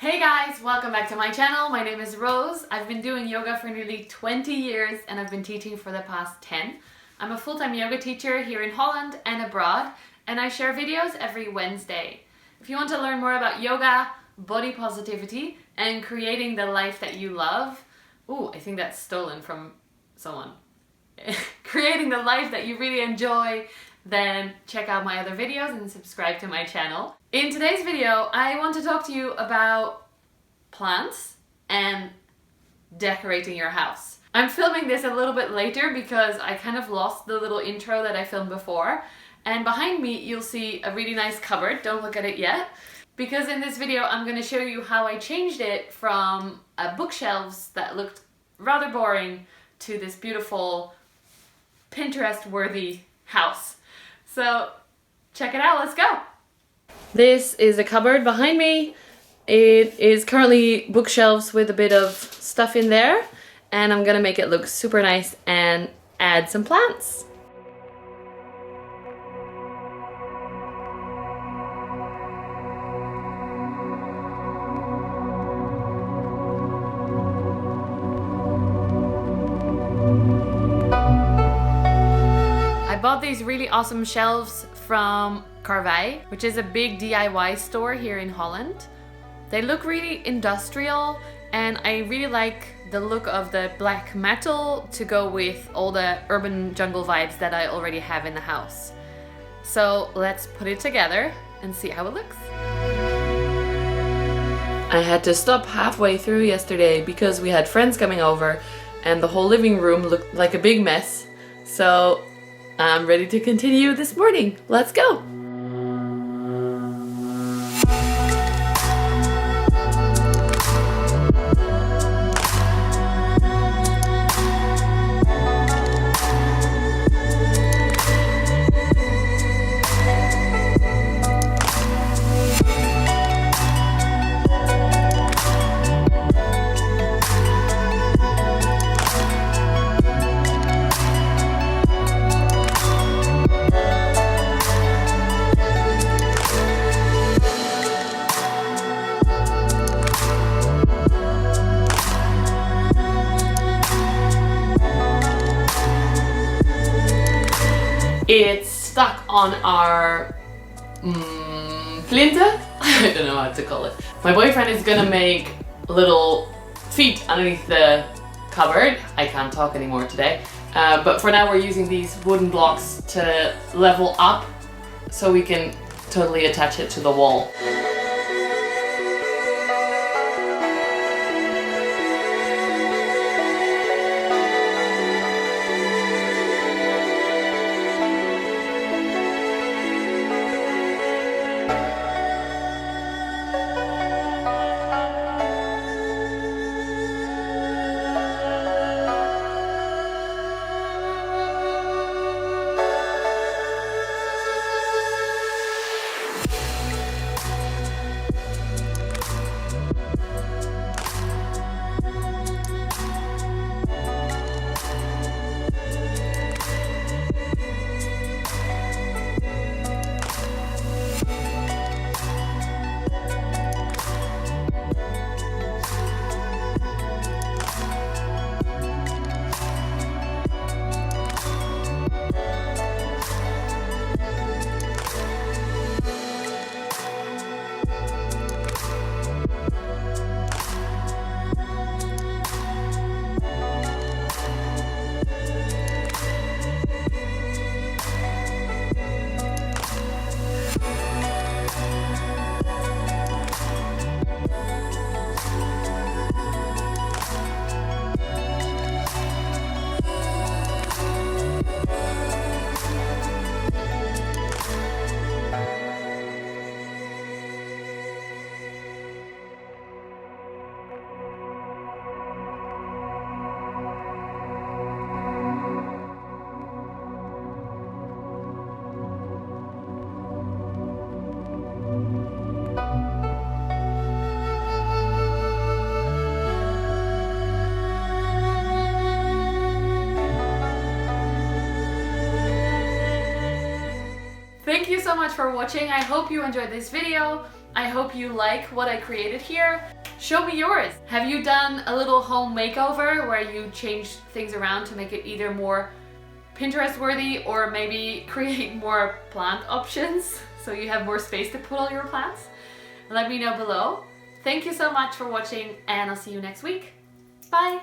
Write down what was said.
Hey guys, welcome back to my channel. My name is Rose. I've been doing yoga for nearly 20 years and I've been teaching for the past 10. I'm a full-time yoga teacher here in Holland and abroad, and I share videos every Wednesday. If you want to learn more about yoga, body positivity, and creating the life that you love, I think that's stolen from someone. Creating the life that you really enjoy, then check out my other videos and subscribe to my channel. In today's video, I want to talk to you about plants and decorating your house. I'm filming this a little bit later because I kind of lost the little intro that I filmed before. And behind me, you'll see a really nice cupboard. Don't look at it yet. Because in this video, I'm going to show you how I changed it from bookshelves that looked rather boring to this beautiful Pinterest-worthy house. So check it out, let's go! This is a cupboard behind me. It is currently bookshelves with a bit of stuff in there, and I'm gonna make it look super nice and add some plants. I bought these really awesome shelves from Karwei, which is a big DIY store here in Holland. They look really industrial, and I really like the look of the black metal to go with all the urban jungle vibes that I already have in the house. So let's put it together and see how it looks. I had to stop halfway through yesterday because we had friends coming over and the whole living room looked like a big mess. So I'm ready to continue this morning. Let's go! It's stuck on our plinte. I don't know how to call it. My boyfriend is gonna make little feet underneath the cupboard. I can't talk anymore today. But for now we're using these wooden blocks to level up so we can totally attach it to the wall. Thank you so much for watching. I hope you enjoyed this video. I hope you like what I created here. Show me yours. Have you done a little home makeover where you change things around to make it either more Pinterest worthy or maybe create more plant options so you have more space to put all your plants? Let me know below. Thank you so much for watching and I'll see you next week. Bye!